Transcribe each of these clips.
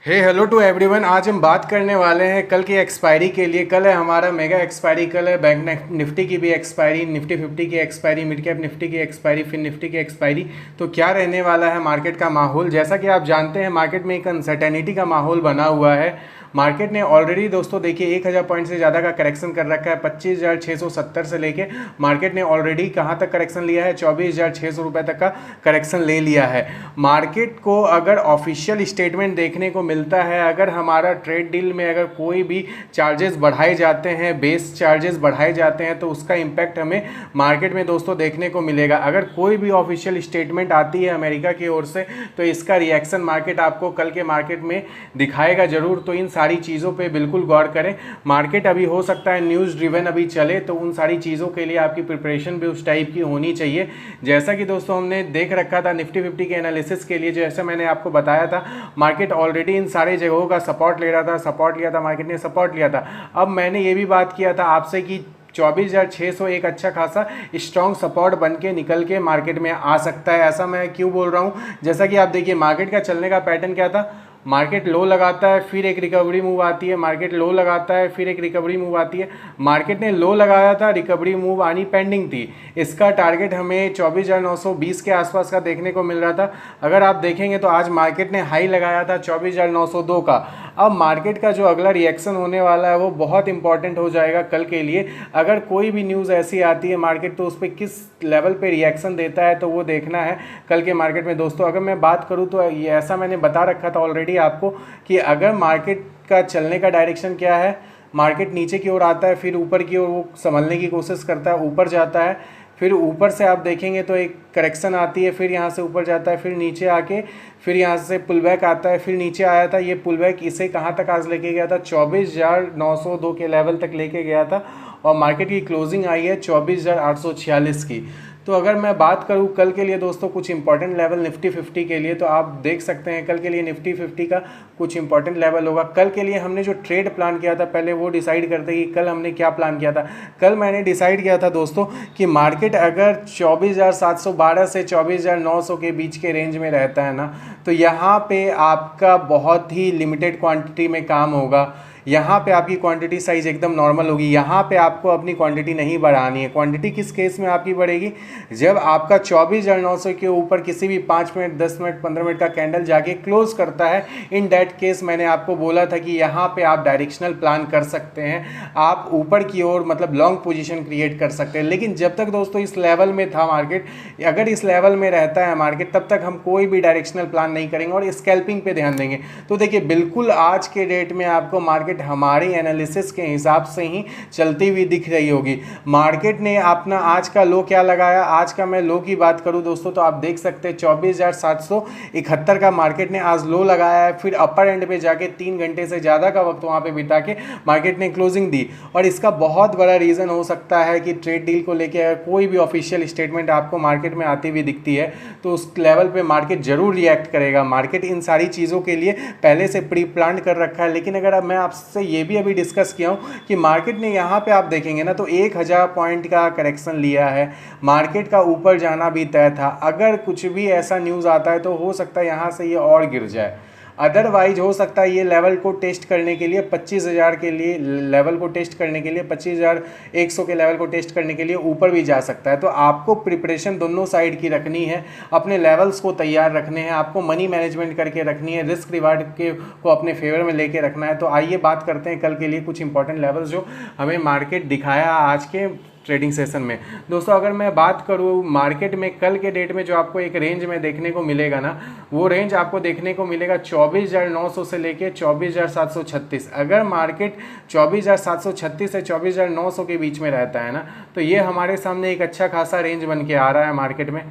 Hello to everyone. आज हम बात करने वाले हैं कल की एक्सपायरी के लिए। कल है हमारा मेगा एक्सपायरी। कल है बैंक निफ्टी की भी एक्सपायरी, निफ्टी 50 की एक्सपायरी, मिड कैप निफ्टी की एक्सपायरी, फिर निफ्टी की एक्सपायरी। तो क्या रहने वाला है मार्केट का माहौल? जैसा कि आप जानते हैं मार्केट में एक अनसर्टेनिटी का माहौल बना हुआ है। मार्केट ने ऑलरेडी दोस्तों देखिए 1000 पॉइंट से ज़्यादा का करेक्शन कर रखा है। 25,670 से लेके मार्केट ने ऑलरेडी कहाँ तक करेक्शन लिया है? 24,600 रुपये तक का करेक्शन ले लिया है। मार्केट को अगर ऑफिशियल स्टेटमेंट देखने को मिलता है, अगर हमारा ट्रेड डील में अगर कोई भी चार्जेस बढ़ाए जाते हैं, बेस चार्जेस बढ़ाए जाते हैं, तो उसका इम्पैक्ट हमें मार्केट में दोस्तों देखने को मिलेगा। अगर कोई भी ऑफिशियल स्टेटमेंट आती है अमेरिका की ओर से, तो इसका रिएक्शन मार्केट आपको कल के मार्केट में दिखाएगा जरूर। तो इन सारी चीज़ों पे बिल्कुल गौर करें। मार्केट अभी हो सकता है न्यूज़ ड्रिवन अभी चले, तो उन सारी चीज़ों के लिए आपकी प्रिपरेशन भी उस टाइप की होनी चाहिए। जैसा कि दोस्तों हमने देख रखा था निफ्टी 50 के एनालिसिस के लिए, जैसे मैंने आपको बताया था, मार्केट ऑलरेडी इन सारे जगहों का सपोर्ट ले रहा था, सपोर्ट लिया था, मार्केट ने सपोर्ट लिया था। अब मैंने ये भी बात किया था आपसे कि 24,600 एक अच्छा खासा स्ट्रॉन्ग सपोर्ट बन के निकल के मार्केट में आ सकता है। ऐसा मैं क्यों बोल रहा हूँ? जैसा कि आप देखिए मार्केट का चलने का पैटर्न क्या था। मार्केट लो लगाता है, फिर एक रिकवरी मूव आती है, मार्केट लो लगाता है, फिर एक रिकवरी मूव आती है। मार्केट ने लो लगाया था, रिकवरी मूव आनी पेंडिंग थी। इसका टारगेट हमें 24,920 के आसपास का देखने को मिल रहा था। अगर आप देखेंगे तो आज मार्केट ने हाई लगाया था 24,902 का। अब मार्केट का जो अगला रिएक्शन होने वाला है वो बहुत इंपॉर्टेंट हो जाएगा कल के लिए। अगर कोई भी न्यूज़ ऐसी आती है मार्केट, तो उस पर किस लेवल पे रिएक्शन देता है, तो वो देखना है कल के मार्केट में दोस्तों। अगर मैं बात करूँ तो ये ऐसा मैंने बता रखा था ऑलरेडी आपको कि अगर मार्केट का चलने का डायरेक्शन क्या है, मार्केट नीचे की ओर आता है, फिर ऊपर की ओर वो संभलने की कोशिश करता है, ऊपर जाता है, फिर ऊपर से आप देखेंगे तो एक करेक्शन आती है, फिर यहाँ से ऊपर जाता है, फिर नीचे आके फिर यहाँ से पुल बैक आता है, फिर नीचे आया था। ये पुल बैक इसे कहाँ तक आज लेके गया था? 24,902 के लेवल तक लेके गया था, और मार्केट की क्लोजिंग आई है 24,846 की। तो अगर मैं बात करूं कल के लिए दोस्तों कुछ इंपॉर्टेंट लेवल निफ्टी 50 के लिए, तो आप देख सकते हैं कल के लिए निफ्टी 50 का कुछ इंपॉर्टेंट लेवल होगा। कल के लिए हमने जो ट्रेड प्लान किया था, पहले वो डिसाइड करते कि कल हमने क्या प्लान किया था। कल मैंने डिसाइड किया था दोस्तों कि मार्केट अगर 24,712 से 24,900 के बीच के रेंज में रहता है ना, तो यहाँ पे आपका बहुत ही लिमिटेड क्वांटिटी में काम होगा। यहाँ पे आपकी क्वांटिटी साइज एकदम नॉर्मल होगी। यहाँ पे आपको अपनी क्वांटिटी नहीं बढ़ानी है। क्वांटिटी किस केस में आपकी बढ़ेगी? जब आपका 24,900 के ऊपर किसी भी 5 मिनट, 10 मिनट, 15 मिनट का कैंडल जाके क्लोज करता है। इन दैट केस मैंने आपको बोला था कि यहाँ पे आप डायरेक्शनल प्लान कर सकते हैं, आप ऊपर की ओर मतलब लॉन्ग पोजीशन क्रिएट कर सकते हैं। लेकिन जब तक दोस्तों इस लेवल में था मार्केट, अगर इस लेवल में रहता है मार्केट, तब तक हम कोई भी डायरेक्शनल प्लान नहीं करेंगे और स्कैल्पिंग पे ध्यान देंगे। तो देखिए बिल्कुल आज के डेट में आपको मार्केट हमारी एनालिसिस के हिसाब से ही चलती हुई दिख रही होगी। मार्केट ने अपना आज का लो क्या लगाया? आज का मैं लो की बात करूं दोस्तों, तो आप देख सकते हैं 24,771 का मार्केट ने आज लो लगाया है। फिर अपर एंड पे जाके 3 घंटे से ज़्यादा का वक्त वहां पे बिता के मार्केट ने क्लोजिंग दी। और इसका बहुत बड़ा रीज़न हो सकता है कि ट्रेड डील को लेकर अगर कोई भी ऑफिशियल स्टेटमेंट आपको मार्केट में आती हुई दिखती है, तो उस लेवल पे मार्केट जरूर रिएक्ट करेगा। मार्केट इन सारी चीज़ों के लिए पहले से प्री प्लान कर रखा है। लेकिन अगर मैं आपसे ये भी अभी डिस्कस किया हूँ कि मार्केट ने यहाँ पे आप देखेंगे ना, तो 1000 पॉइंट का करेक्शन लिया है। मार्केट का ऊपर जाना भी तय था। अगर कुछ भी ऐसा न्यूज़ आता है तो हो सकता है यहाँ से ये और गिर जाए। अदरवाइज हो सकता है ये लेवल को टेस्ट करने के लिए 25,000 के लिए लेवल को टेस्ट करने के लिए 25,100 के लेवल को टेस्ट करने के लिए ऊपर भी जा सकता है। तो आपको प्रिपरेशन दोनों साइड की रखनी है, अपने लेवल्स को तैयार रखने हैं, आपको मनी मैनेजमेंट करके रखनी है, रिस्क रिवार्ड के को अपने फेवर में लेके रखना है। तो आइए बात करते हैं कल के लिए कुछ इंपॉर्टेंट लेवल्स जो हमें मार्केट दिखाया आज के ट्रेडिंग सेशन में। दोस्तों अगर मैं बात करूं मार्केट में कल के डेट में जो आपको एक रेंज में देखने को मिलेगा ना, वो रेंज आपको देखने को मिलेगा 24,900 से लेके 24,736। अगर मार्केट 24,736 से 24,900 के बीच में रहता है ना, तो ये हमारे सामने एक अच्छा खासा रेंज बन के आ रहा है मार्केट में।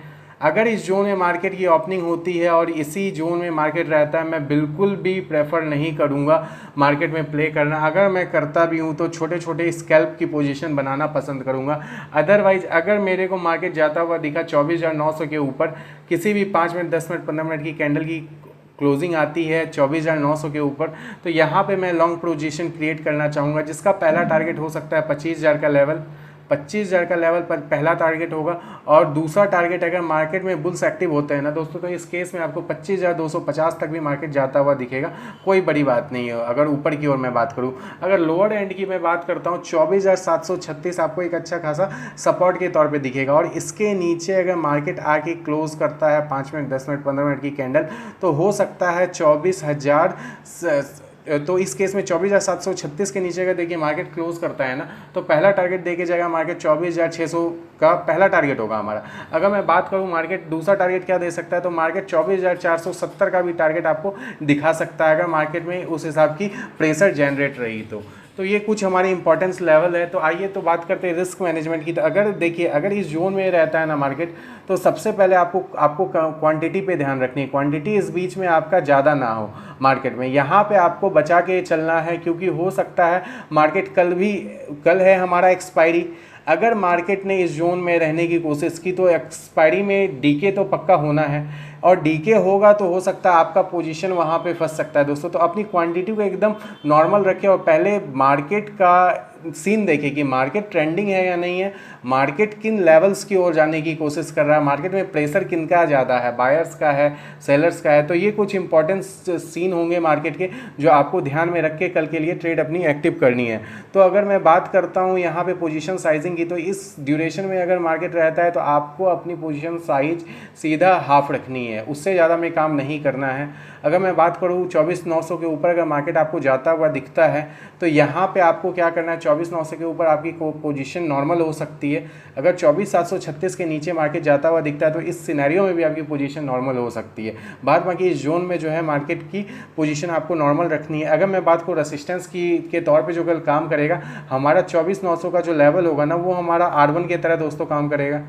अगर इस जोन में मार्केट की ओपनिंग होती है और इसी जोन में मार्केट रहता है, मैं बिल्कुल भी प्रेफर नहीं करूंगा मार्केट में प्ले करना। अगर मैं करता भी हूं तो छोटे छोटे स्कैल्प की पोजीशन बनाना पसंद करूंगा। अदरवाइज अगर मेरे को मार्केट जाता हुआ दिखा 24,900 के ऊपर, किसी भी 5 मिनट, 10 मिनट, 15 मिनट की कैंडल की क्लोजिंग आती है 24,900 के ऊपर, तो यहाँ पे मैं लॉन्ग पोजीशन क्रिएट करना चाहूँगा, जिसका पहला टारगेट हो सकता है 25,000 का लेवल। 25,000 का लेवल पर पहला टारगेट होगा। और दूसरा टारगेट अगर मार्केट में बुल्स एक्टिव होते हैं ना दोस्तों, तो इस केस में आपको 25,250 तक भी मार्केट जाता हुआ दिखेगा, कोई बड़ी बात नहीं है। अगर ऊपर की ओर मैं बात करूँ, अगर लोअर एंड की मैं बात करता हूँ, 24,736 आपको एक अच्छा खासा सपोर्ट के तौर पे दिखेगा। और इसके नीचे अगर मार्केट आके क्लोज करता है 5 मिनट, 10 मिनट, 15 मिनट की कैंडल, तो हो सकता है 24,000, तो इस केस में 24,736 के नीचे अगर देखिए मार्केट क्लोज करता है ना, तो पहला टारगेट देके जाएगा मार्केट 24,600 का पहला टारगेट होगा हमारा। अगर मैं बात करूं मार्केट दूसरा टारगेट क्या दे सकता है, तो मार्केट 24,470 का भी टारगेट आपको दिखा सकता है, अगर मार्केट में उस हिसाब की प्रेशर जनरेट रही तो ये कुछ हमारी इंपॉर्टेंस लेवल है। तो आइए तो बात करते हैं रिस्क मैनेजमेंट की। तो अगर देखिए, अगर इस जोन में रहता है ना मार्केट, तो सबसे पहले आपको क्वांटिटी पे ध्यान रखनी है। क्वांटिटी इस बीच में आपका ज़्यादा ना हो मार्केट में, यहाँ पे आपको बचा के चलना है, क्योंकि हो सकता है मार्केट कल है हमारा एक्सपायरी। अगर मार्केट ने इस जोन में रहने की कोशिश की तो एक्सपायरी में डीके तो पक्का होना है, और डीके होगा तो हो सकता है आपका पोजीशन वहाँ पे फंस सकता है दोस्तों। तो अपनी क्वांटिटी को एकदम नॉर्मल रखें, और पहले मार्केट का सीन देखें कि मार्केट ट्रेंडिंग है या नहीं है, मार्केट किन लेवल्स की ओर जाने की कोशिश कर रहा है, मार्केट में प्रेशर किन का ज़्यादा है, बायर्स का है, सेलर्स का है। तो ये कुछ इंपॉर्टेंट सीन होंगे मार्केट के, जो आपको ध्यान में रख के कल के लिए ट्रेड अपनी एक्टिव करनी है। तो अगर मैं बात करता हूँ यहाँ पे पोजीशन साइजिंग की, तो इस ड्यूरेशन में अगर मार्केट रहता है तो आपको अपनी पोजीशन साइज सीधा हाफ रखनी है, उससे ज़्यादा में काम नहीं करना है। अगर मैं बात करूँ 24,900 के ऊपर अगर मार्केट आपको जाता हुआ दिखता है, तो यहाँ पे आपको क्या करना है, 24,900 के ऊपर आपकी पोजीशन नॉर्मल हो सकती है। अगर 24,736 के नीचे मार्केट जाता हुआ दिखता है, तो इस सिनेरियो में भी आपकी पोजीशन नॉर्मल हो सकती है। बाद बाकी इस जोन में जो है मार्केट की पोजीशन आपको नॉर्मल रखनी है। अगर मैं बात करूँ रेसिस्टेंस की के तौर पे जो कल काम करेगा, हमारा 24,900 का जो लेवल होगा ना, वो हमारा R1 की तरह दोस्तों काम करेगा,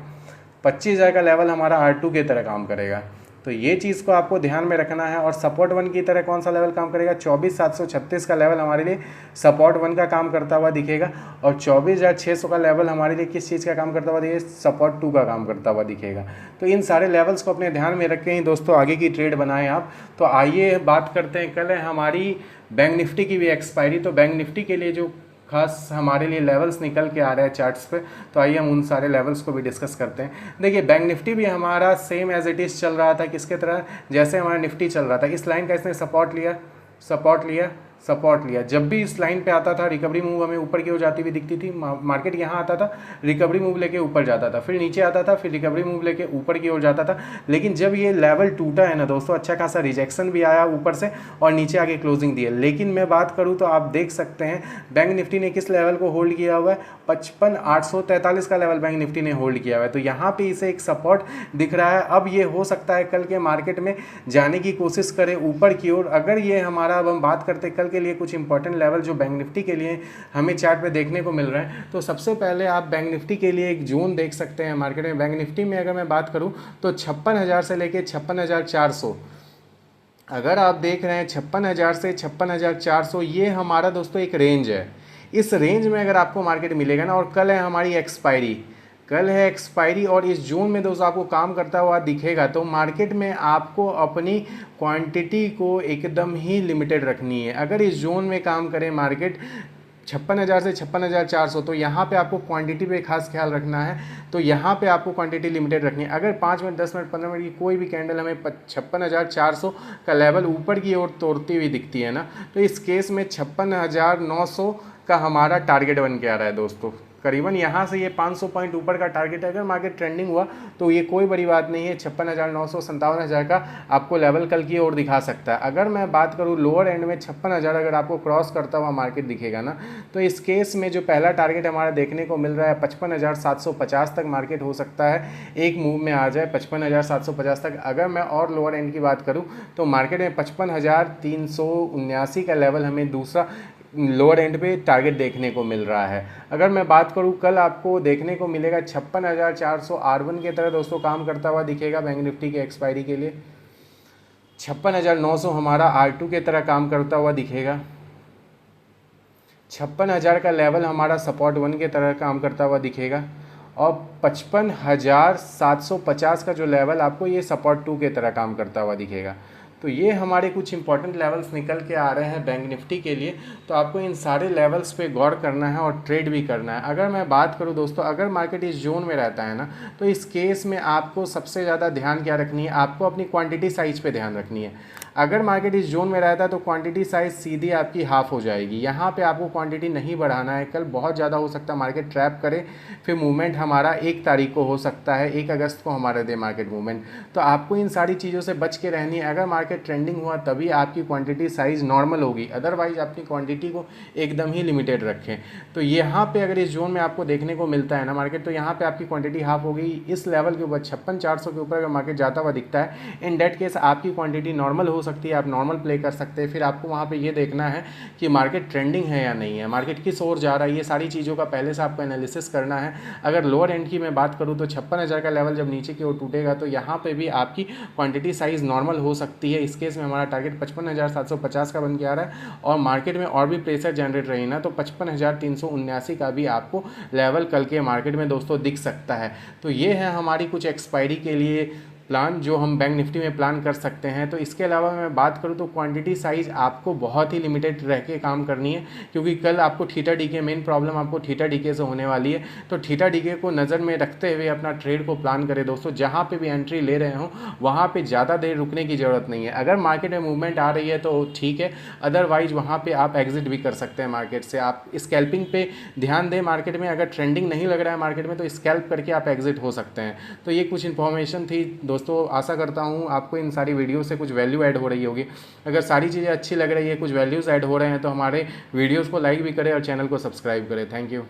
25,000 का लेवल हमारा R2 की तरह काम करेगा। तो ये चीज़ को आपको ध्यान में रखना है। और सपोर्ट 1 की तरह कौन सा लेवल काम करेगा, 24,736 का लेवल हमारे लिए सपोर्ट 1 का काम करता हुआ दिखेगा, और 24,600 का लेवल हमारे लिए किस चीज़ का काम करता हुआ दिखेगा, सपोर्ट 2 का काम करता हुआ दिखेगा। तो इन सारे लेवल्स को अपने ध्यान में रख के ही दोस्तों आगे की ट्रेड बनाएं आप। तो आइए बात करते हैं, कल है हमारी बैंक निफ्टी की भी एक्सपायरी। तो बैंक निफ्टी के लिए जो खास हमारे लिए लेवल्स निकल के आ रहे हैं चार्ट्स पे, तो आइए हम उन सारे लेवल्स को भी डिस्कस करते हैं। देखिए बैंक निफ्टी भी हमारा सेम एज इट इज़ चल रहा था, किसके तरह, जैसे हमारा निफ्टी चल रहा था। इस लाइन का इसने सपोर्ट लिया, सपोर्ट लिया, सपोर्ट लिया। जब भी इस लाइन पे आता था रिकवरी मूव हमें ऊपर की ओर जाती हुई दिखती थी। मार्केट यहाँ आता था, रिकवरी मूव लेके ऊपर जाता था, फिर नीचे आता था, फिर रिकवरी मूव लेके ऊपर की ओर जाता था। लेकिन जब ये लेवल टूटा है ना दोस्तों, अच्छा खासा रिजेक्शन भी आया ऊपर से और नीचे आके क्लोजिंग दी है। लेकिन मैं बात करूँ तो आप देख सकते हैं बैंक निफ्टी ने किस लेवल को होल्ड किया हुआ है, 55,843 का लेवल बैंक निफ्टी ने होल्ड किया हुआ है। तो यहाँ पे इसे एक सपोर्ट दिख रहा है। अब ये हो सकता है कल के मार्केट में जाने की कोशिश करे ऊपर की ओर। अगर ये हमारा, अब हम बात करते कल के लिए कुछ इंपॉर्टेंट लेवल जो बैंक निफ्टी के लिए हमें चार्ट पे देखने को मिल रहे हैं, तो सबसे पहले आप बैंक निफ्टी के लिए एक जोन देख सकते हैं मार्केट में। बैंक निफ्टी में अगर मैं बात करूं तो 56,000 से लेके 56,400, अगर आप देख रहे हैं 56,000 से 56,400, ये हमारा दोस्तों एक रेंज है। इस रेंज में अगर आपको मार्केट मिलेगा ना, और कल है हमारी एक्सपायरी, कल है एक्सपायरी, और इस जोन में दोस्तों आपको काम करता हुआ दिखेगा, तो मार्केट में आपको अपनी क्वांटिटी को एकदम ही लिमिटेड रखनी है। अगर इस जोन में काम करे मार्केट 56,000 से 56,400, तो यहाँ पे आपको क्वांटिटी पे खास ख्याल रखना है। तो यहाँ पे आपको क्वांटिटी लिमिटेड रखनी है। अगर 5 मिनट, 10 मिनट, 15 मिनट की कोई भी कैंडल हमें 56,400 का लेवल ऊपर की ओर तोड़ती हुई दिखती है ना, तो इस केस में 56,900 का हमारा टारगेट बन के आ रहा है दोस्तों। करीबन यहाँ से ये 500 पॉइंट ऊपर का टारगेट है। अगर मार्केट ट्रेंडिंग हुआ तो ये कोई बड़ी बात नहीं है, 56,900, 57,000 का आपको लेवल कल की ओर दिखा सकता है। अगर मैं बात करूँ लोअर एंड में 56,000 अगर आपको क्रॉस करता हुआ मार्केट दिखेगा ना, तो इस केस में जो पहला टारगेट हमारा देखने को मिल रहा है 55,750 तक मार्केट हो सकता है एक मूव में आ जाए 55,750 तक। अगर मैं और लोअर एंड की बात करूँ तो मार्केट में 55,379 का लेवल हमें दूसरा लोअर एंड पे टारगेट देखने को मिल रहा है। अगर मैं बात करूं कल आपको देखने को मिलेगा 56,400 R1 की तरह दोस्तों काम करता हुआ दिखेगा बैंक निफ्टी के एक्सपायरी के लिए। 56,900 हमारा R2 की तरह काम करता हुआ दिखेगा। 56,000 का लेवल हमारा सपोर्ट 1 की तरह काम करता हुआ दिखेगा, और 55,750 का जो लेवल आपको ये सपोर्ट 2 की तरह काम करता हुआ दिखेगा। तो ये हमारे कुछ इंपॉर्टेंट लेवल्स निकल के आ रहे हैं बैंक निफ्टी के लिए। तो आपको इन सारे लेवल्स पे गौर करना है और ट्रेड भी करना है। अगर मैं बात करूँ दोस्तों, अगर मार्केट इस जोन में रहता है ना, तो इस केस में आपको सबसे ज़्यादा ध्यान क्या रखनी है, आपको अपनी क्वांटिटी साइज़ पे ध्यान रखनी है। अगर मार्केट इस जोन में रहता है तो क्वांटिटी साइज़ सीधी आपकी हाफ हो जाएगी। यहाँ पे आपको क्वांटिटी नहीं बढ़ाना है। कल बहुत ज़्यादा हो सकता है मार्केट ट्रैप करे, फिर मूवमेंट हमारा 1 तारीख को हो सकता है, 1 अगस्त को हमारा दे मार्केट मूवमेंट। तो आपको इन सारी चीज़ों से बच के रहनी है। अगर मार्केट ट्रेंडिंग हुआ तभी आपकी क्वांटिटी साइज़ नॉर्मल होगी, अदरवाइज अपनी क्वांटिटी को एकदम ही लिमिटेड रखें। तो यहाँ पे अगर इस जोन में आपको देखने को मिलता है ना मार्केट, तो यहाँ पे आपकी क्वांटिटी हाफ हो गई। इस लेवल के ऊपर 56,400 के ऊपर अगर मार्केट जाता हुआ दिखता है, इन डेट केस आपकी क्वांटिटी नॉर्मल हो सकती है, आप नॉर्मल प्ले कर सकते हैं। फिर आपको वहाँ पे ये देखना है कि मार्केट ट्रेंडिंग है या नहीं है, मार्केट किस ओर जा रहा है, ये सारी चीज़ों का पहले से आपको एनालिसिस करना है। अगर लोअर एंड की मैं बात करूँ तो 56,000 का लेवल जब नीचे की ओर टूटेगा तो यहाँ पे भी आपकी क्वांटिटी साइज़ नॉर्मल हो सकती है। इस केस में हमारा टारगेट 55,750 का बन के आ रहा है, और मार्केट में और भी प्रेशर जनरेट रही ना तो 55,379 का भी आपको लेवल कल के मार्केट में दोस्तों दिख सकता है। तो ये है हमारी कुछ एक्सपायरी के लिए प्लान जो हम बैंक निफ्टी में प्लान कर सकते हैं। तो इसके अलावा मैं बात करूं तो क्वांटिटी साइज़ आपको बहुत ही लिमिटेड रह के काम करनी है, क्योंकि कल आपको थीटा डीके मेन प्रॉब्लम आपको थीटा डीके से होने वाली है। तो थीटा डीके को नज़र में रखते हुए अपना ट्रेड को प्लान करें दोस्तों। जहां पे भी एंट्री ले रहे हों वहां पे ज़्यादा देर रुकने की ज़रूरत नहीं है। अगर मार्केट में मूवमेंट आ रही है तो ठीक है, अदरवाइज वहाँ पर आप एग्जिट भी कर सकते हैं मार्केट से। आप स्कैल्पिंग पे ध्यान दें मार्केट में, अगर ट्रेंडिंग नहीं लग रहा है मार्केट में तो स्कैल्प करके आप एग्जिट हो सकते हैं। तो ये कुछ इन्फॉर्मेशन थी दोस्तों। आशा करता हूँ आपको इन सारी वीडियो से कुछ वैल्यू ऐड हो रही होगी। अगर सारी चीज़ें अच्छी लग रही है, कुछ वैल्यूज़ ऐड हो रहे हैं, तो हमारे वीडियोस को लाइक भी करें और चैनल को सब्सक्राइब करें। Thank you.